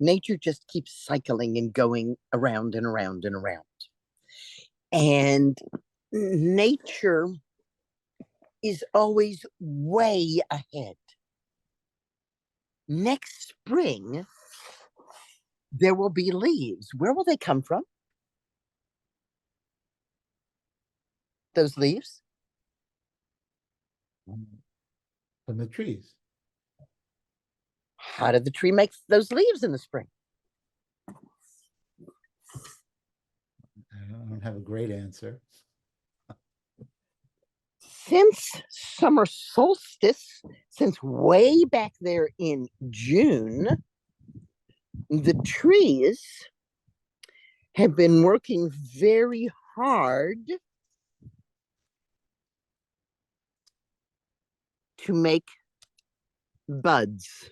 Nature just keeps cycling and going around and around and around. And nature is always way ahead. Next spring, there will be leaves. Where will they come from? Those leaves? From the trees. How did the tree make those leaves in the spring? I don't have a great answer. Since summer solstice, since way back there in June, the trees have been working very hard to make buds.